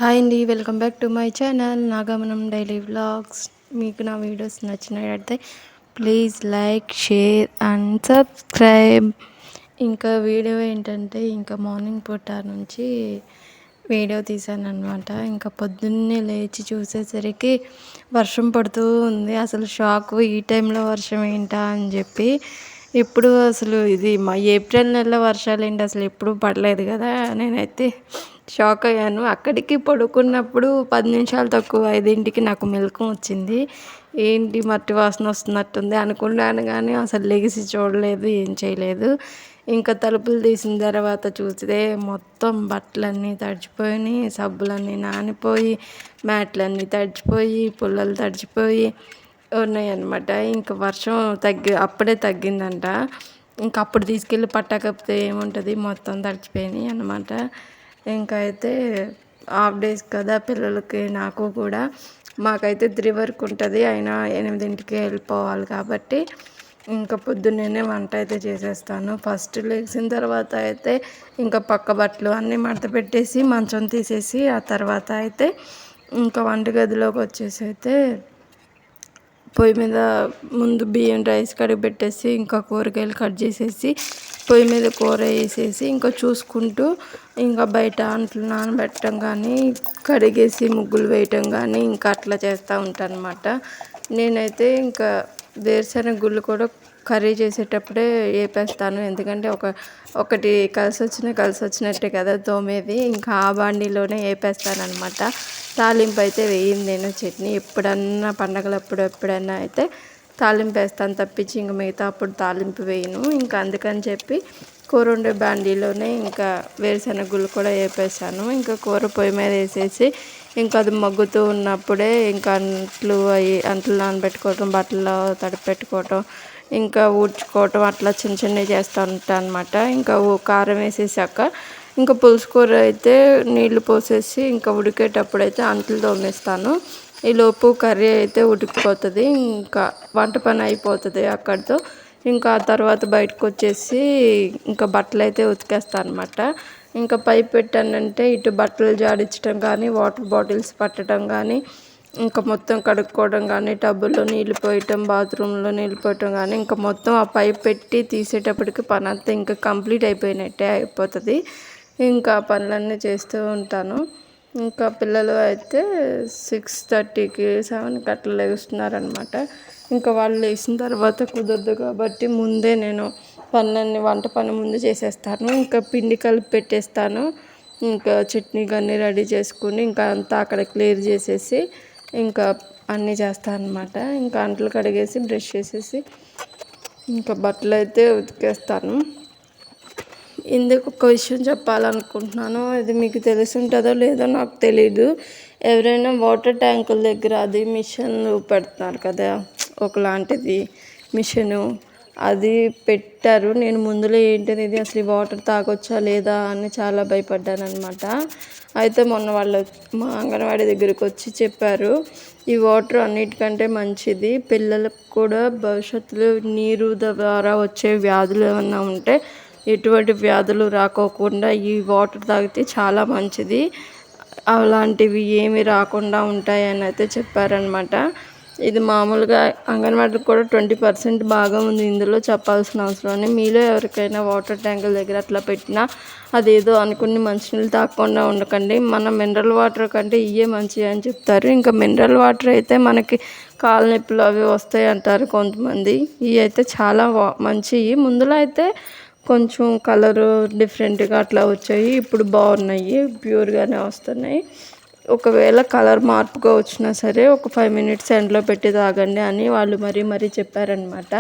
Hi అండి, welcome back to my channel Nagamanam daily vlogs. మీకు నా వీడియోస్ నచ్చినట్లయితే please like, share and subscribe. ఇంకా వీడియో ఏంటంటే ఇంకా మార్నింగ్ పూట నుంచి వీడియో తీశాను అనమాట. ఇంకా పొద్దున్నే లేచి చూసేసరికి వర్షం పడుతూ ఉంది. అసలు షాక్, ఈ టైంలో వర్షం ఏంటా అని చెప్పి. ఇప్పుడు అసలు ఇది మా ఏప్రిల్ నెలలో వర్షాలు ఏంటి, అసలు ఎప్పుడు పడలేదు కదా. నేనైతే షాక్ అయ్యాను. అక్కడికి పడుకున్నప్పుడు 10 నిమిషాలు తక్కువ 5ంటికి నాకు మెలకువ వచ్చింది. ఏంటి మట్టి వాసన వస్తున్నట్టుంది అనుకున్నాను, కానీ అసలు లెగిసి చూడలేదు, ఏం చేయలేదు. ఇంకా తలుపులు తీసిన తర్వాత చూస్తే మొత్తం బట్టలన్నీ తడిచిపోయినాయి, సబ్బులన్నీ నానిపోయి, మ్యాట్లన్నీ తడిచిపోయి, పుల్లలు తడిచిపోయి ఉన్నాయన్నమాట. ఇంకా వర్షం అప్పుడే తగ్గిందంట. ఇంకా అప్పుడు తీసుకెళ్ళి పట్టాకపోతే ఏముంటుంది, మొత్తం తడిచిపోయినాయి అన్నమాట. ఇంకా అయితే హాఫ్ డేస్ కదా పిల్లలకి, నాకు కూడా. మాకైతే 3 వరకు ఉంటుంది, అయినా 8ంటికి వెళ్ళిపోవాలి కాబట్టి ఇంకా పొద్దున్నే వంట అయితే చేసేస్తాను. ఫస్ట్ లేచిన తర్వాత అయితే ఇంకా పక్క బట్టలు అన్నీ మడత పెట్టేసి మంచం తీసేసి, ఆ తర్వాత అయితే ఇంకా వంటగదిలోకి వచ్చేసి అయితే పొయ్యి మీద ముందు బియ్యం రైస్ కడిగి పెట్టేసి, ఇంకా కూరగాయలు కట్ చేసేసి పొయ్యి మీద కూర వేసేసి ఇంకా చూసుకుంటూ ఇంకా బయట అంట్లు నానబెట్టడం కానీ, కడిగేసి ముగ్గులు వేయటం కానీ ఇంకా అట్లా చేస్తూ ఉంటాను అనమాట. నేనైతే ఇంకా వేరుశనగ గుళ్ళు కూడా కర్రీ చేసేటప్పుడే వేపేస్తాను. ఎందుకంటే ఒకటి కలిసి వచ్చినట్టే కదా తోమేది. ఇంకా ఆ బాండీలోనే వేపేస్తాను అనమాట. తాలింపు అయితే వేయను నేను. చట్నీ ఎప్పుడన్నా పండగలప్పుడు ఎప్పుడన్నా అయితే తాలింపు వేస్తాను తప్పించి ఇంక మిగతా అప్పుడు తాలింపు వేయను. ఇంకా అందుకని చెప్పి కూర వండే బాండీలోనే ఇంకా వేరుశనగ గుళ్ళు కూడా వేపేసాను. ఇంకా కూర పొయ్యి మీద వేసేసి ఇంకా అది మగ్గుతూ ఉన్నప్పుడే ఇంకా అంట్లు నానబెట్టుకోవటం, బట్టలు తడిపెట్టుకోవటం, ఇంకా ఊడ్చుకోవటం అట్లా చిన్న చిన్నవి చేస్తూ ఉంటాను అనమాట. ఇంకా కారం వేసేసాక ఇంకా పులుసు కూర అయితే నీళ్లు పోసేసి ఇంకా ఉడికేటప్పుడు అయితే అంట్లు తోమేస్తాను. ఈలోపు కర్రీ అయితే ఉడికిపోతుంది, ఇంకా వంట పని అయిపోతుంది అక్కడితో. ఇంకా ఆ తర్వాత బయటకు వచ్చేసి ఇంకా బట్టలు అయితే ఉతికేస్తాను అనమాట. ఇంకా పైప్ పెట్టానంటే ఇటు బట్టలు జాడించడం కానీ, వాటర్ బాటిల్స్ పట్టడం కానీ, ఇంకా మొత్తం కడుక్కోవడం కానీ, టబ్బుల్లో నీళ్ళు పోయటం, బాత్రూంలో నీళ్ళు పోయటం కానీ, ఇంకా మొత్తం ఆ పైప్ పెట్టి తీసేటప్పటికి పని అంతా ఇంకా కంప్లీట్ అయిపోయినట్టే అయిపోతుంది. ఇంకా పనులన్నీ చేస్తూ ఉంటాను. ఇంకా పిల్లలు అయితే 6:30కి 7కి అట్లా లేస్తున్నారనమాట. ఇంకా వాళ్ళు లేచిన తర్వాత కుదరదు కాబట్టి ముందే నేను పనులన్నీ, వంట పని ముందు చేసేస్తాను. ఇంకా పిండి కలిపి పెట్టేస్తాను. ఇంకా చట్నీ కానీ రెడీ చేసుకుని ఇంకా అంతా అక్కడ క్లియర్ చేసేసి ఇంకా అన్నీ చేస్తాను అనమాట. ఇంకా అంట్లు కడిగేసి బ్రష్ చేసేసి ఇంకా బట్టలు అయితే ఉతికేస్తాను. ఇందుకు ఒక విషయం చెప్పాలనుకుంటున్నాను. ఇది మీకు తెలిసి ఉంటుందో లేదో నాకు తెలీదు. ఎవరైనా వాటర్ ట్యాంకుల దగ్గర అది మిషన్ పెడుతున్నారు కదా, ఒకలాంటిది మిషను, అది పెట్టారు. నేను ముందులో ఏంటిది ఇది అసలు వాటర్ తాగొచ్చా లేదా అని చాలా భయపడ్డాను అనమాట. అయితే మొన్న మా అంగన్వాడీ దగ్గరికి వచ్చి చెప్పారు, ఈ వాటర్ అన్నిటికంటే మంచిది, పిల్లలకు కూడా భవిష్యత్తులో నీరు ద్వారా వచ్చే వ్యాధులు ఏమన్నా ఉంటే ఎటువంటి వ్యాధులు రాకోకుండా ఈ వాటర్ తాగితే చాలా మంచిది, అలాంటివి ఏమి రాకుండా ఉంటాయని అయితే చెప్పారనమాట. ఇది మామూలుగా అంగన్వాడీకి కూడా 20% బాగా ఉంది, ఇందులో చెప్పాల్సిన అవసరం. మీలో ఎవరికైనా వాటర్ ట్యాంకుల దగ్గర అట్లా పెట్టినా అదేదో అనుకుని మంచినీళ్ళు తాగకుండా ఉండకండి. మన మినరల్ వాటర్ కంటే ఇవే మంచివి అని చెప్తారు. ఇంకా మినరల్ వాటర్ అయితే మనకి కాళ్ళ నొప్పులు అవి వస్తాయి అంటారు కొంతమంది. ఇవి అయితే చాలా మంచివి. ముందులో అయితే కొంచెం కలరు డిఫరెంట్గా అట్లా వచ్చాయి, ఇప్పుడు బాగున్నాయి, ప్యూర్గానే వస్తున్నాయి. ఒకవేళ కలర్ మార్పుగా వచ్చినా సరే ఒక 5 మినిట్స్ ఎండలో పెట్టి తాగండి అని వాళ్ళు మరీ చెప్పారనమాట.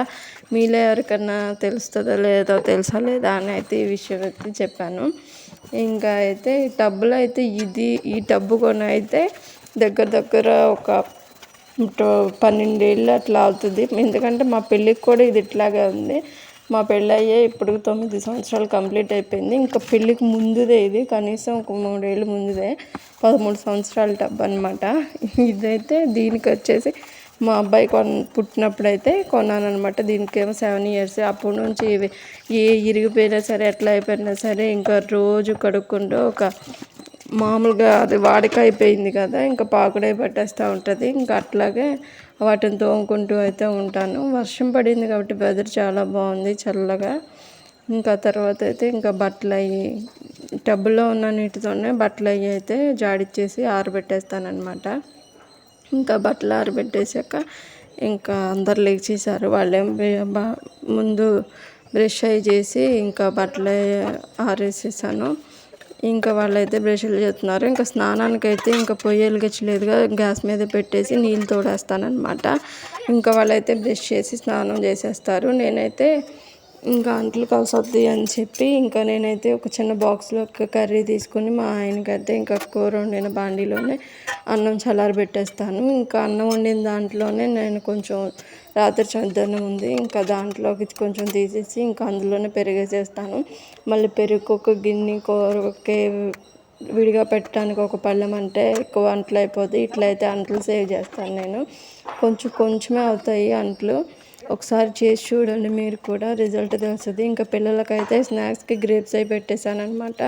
మీలో ఎవరికన్నా తెలుస్తుందో లేదో తెలుసా లేదా అని అయితే ఈ విషయం అయితే చెప్పాను. ఇంకా అయితే ఈ టబ్బులో అయితే ఈ టబ్బు కొని అయితే దగ్గర ఒక 12 ఏళ్ళు అట్లా అవుతుంది. ఎందుకంటే మా పెళ్ళికి కూడా ఇది ఇట్లాగే ఉంది. మా పెళ్ళి అయ్యే ఇప్పుడు 9 సంవత్సరాలు కంప్లీట్ అయిపోయింది. ఇంకా పెళ్ళికి ముందుదే ఇది, కనీసం ఒక 3 ఏళ్ళు ముందుదే, 13 సంవత్సరాల టబ్ అనమాట. ఇదైతే దీనికి వచ్చేసి మా అబ్బాయి పుట్టినప్పుడైతే కొన్నాను అనమాట. దీనికేమో 7 ఇయర్స్. అప్పటి నుంచి ఏ ఇరిగిపోయినా సరే ఎట్లా అయిపోయినా సరే ఇంకా రోజు కడుక్కుంటూ ఒక మామూలుగా అది వాడిక అయిపోయింది కదా, ఇంకా పాకుడే పట్టేస్తూ ఉంటుంది. ఇంకా అట్లాగే వాటిని తోముకుంటూ అయితే ఉంటాను. వర్షం పడింది కాబట్టి వెదర్ చాలా బాగుంది చల్లగా. ఇంకా తర్వాత అయితే ఇంకా బట్టలు అవి టబ్బులో ఉన్న నీటితోనే బట్టలు అవి అయితే జాడిచ్చేసి ఆరబెట్టేస్తానమాట. ఇంకా బట్టలు ఆరబెట్టేసాక ఇంకా అందరు లేచేసారు. వాళ్ళేం ముందు బ్రష్ అవి చేసి ఇంకా బట్టలు ఆరేసేసాను. ఇంకా వాళ్ళైతే బ్రష్లు చేస్తున్నారు. ఇంకా స్నానానికి అయితే ఇంకా పొయ్యి వెలిగించలేదుగా, గ్యాస్ మీద పెట్టేసి నీళ్ళు తోడేస్తానమాట. ఇంకా వాళ్ళైతే బ్రష్ చేసి స్నానం చేసేస్తారు. నేనైతే ఇంకా అంట్లు కలిసొద్ది అని చెప్పి ఇంకా నేనైతే ఒక చిన్న బాక్స్లో కర్రీ తీసుకుని మా ఆయనకైతే ఇంకా కూర వండిన బాండీలోనే అన్నం చల్లారి పెట్టేస్తాను. ఇంకా అన్నం వండిన దాంట్లోనే నేను కొంచెం రాత్రి చద్దన్నం ఉంది, ఇంకా దాంట్లోకి కొంచెం తీసేసి ఇంకా అందులోనే పెరిగేసేస్తాను. మళ్ళీ పెరుగు ఒక గిన్నె కూరకే విడిగా పెట్టడానికి ఒక పళ్ళెం అంటే ఎక్కువ అంట్లు అయిపోతాయి. ఇట్లయితే అంట్లు సేవ్ చేస్తాను నేను. కొంచెమే అవుతాయి అంట్లు. ఒకసారి చేసి చూడండి, మీరు కూడా రిజల్ట్ తెలుస్తుంది. ఇంకా పిల్లలకైతే స్నాక్స్కి గ్రేప్స్ అయి పెట్టేశాను అనమాట.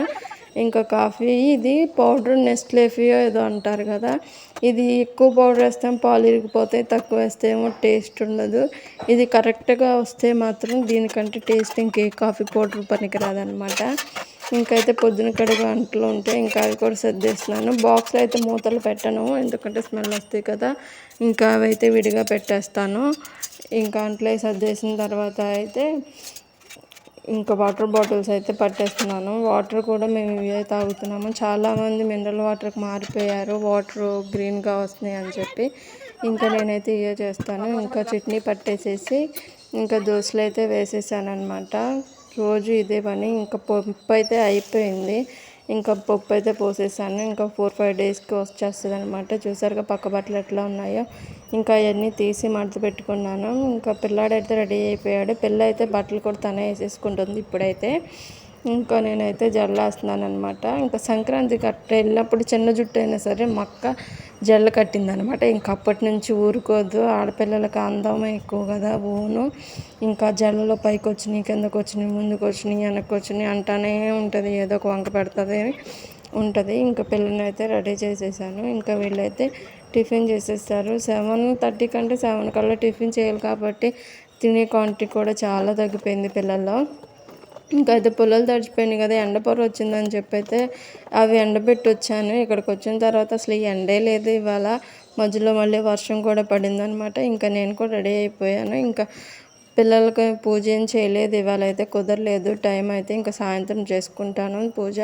ఇంకా కాఫీ ఇది పౌడర్ నెస్లేఫియో ఏదో అంటారు కదా, ఇది ఎక్కువ పౌడర్ వేస్తాం పాలు ఇరిగిపోతాయి, తక్కువ వేస్తే ఏమో టేస్ట్ ఉండదు. ఇది కరెక్ట్గా వస్తే మాత్రం దీనికంటే టేస్ట్ ఇంకే కాఫీ పౌడర్ పనికిరాదనమాట. ఇంకైతే పొద్దున కడిగే అంట్లు ఉంటాయి, ఇంకా అవి కూడా సర్దేస్తున్నాను. బాక్స్లో అయితే మూతలు పెట్టను, ఎందుకంటే స్మెల్ వస్తాయి కదా. ఇంకా అవైతే విడిగా పెట్టేస్తాను. ఇంకా అంట్లో సర్దేసిన తర్వాత అయితే ఇంకా వాటర్ బాటిల్స్ అయితే పట్టేస్తున్నాను. వాటర్ కూడా మేము ఇవే తాగుతున్నాము. చాలామంది మినరల్ వాటర్కి మారిపోయారు, వాటర్ గ్రీన్గా వస్తున్నాయి అని చెప్పి. ఇంకా నేనైతే ఇవే చేస్తాను. ఇంకా చట్నీ పట్టేసేసి ఇంకా దోశలు అయితే వేసేసాను అనమాట. రోజు ఇదే పని. ఇంకా పప్పు అయితే అయిపోయింది, ఇంకా పప్పు అయితే పోసేసాను. ఇంకా 4-5 డేస్కి వచ్చేస్తుంది అనమాట. చూసారుగా పక్క బట్టలు ఎట్లా ఉన్నాయో. ఇంకా అవన్నీ తీసి మడత పెట్టుకున్నాను. ఇంకా పిల్లాడైతే రెడీ అయిపోయాడు. పిల్ల అయితే బట్టలు కూడా తనే వేసేసుకుంటుంది ఇప్పుడైతే. ఇంకా నేనైతే జల్లేస్తున్నాను అనమాట. ఇంకా సంక్రాంతి కట్ట వెళ్ళినప్పుడు చిన్న జుట్టు అయినా సరే మా అక్క జల్లు కట్టిందనమాట. ఇంకా అప్పటి నుంచి ఊరుకోదు. ఆడపిల్లలకి అందం ఎక్కువ కదా ఊను. ఇంకా జల్లలో పైకి వచ్చినాయి, కిందకు వచ్చినాయి, ముందుకు వచ్చినాయి, వెనక్కి వచ్చినాయి అంటానే ఉంటుంది, ఏదో ఒక వంక పెడుతుంది ఉంటుంది. ఇంకా పిల్లని అయితే రెడీ చేసేసాను. ఇంకా వీళ్ళైతే టిఫిన్ చేసేస్తారు. 7:30 కంటే 7 కల్లా టిఫిన్ చేయాలి కాబట్టి తినే క్వాంటిటీ కూడా చాలా తగ్గిపోయింది పిల్లల్లో. ఇంకా అయితే పొలాలు తడిచిపోయినాయి కదా, ఎండపొర వచ్చిందని చెప్పి అయితే అవి ఎండబెట్టి వచ్చాను. ఇక్కడికి వచ్చిన తర్వాత అసలు ఈ ఎండే లేదు ఇవాళ. మధ్యలో మళ్ళీ వర్షం కూడా పడిందనమాట. ఇంకా నేను కూడా రెడీ అయిపోయాను. ఇంకా పిల్లలకి పూజ ఏం చేయలేదు ఇవాళ, అయితే కుదరలేదు టైం అయితే. ఇంకా సాయంత్రం చేసుకుంటాను పూజ.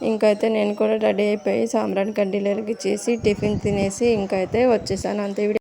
ఇంకైతే నేను కూడా రెడీ అయిపోయి సాంబ్రాణి కడ్డీలు వెలిగించేసి టిఫిన్ తినేసి ఇంకైతే వచ్చేసాను. అంతే.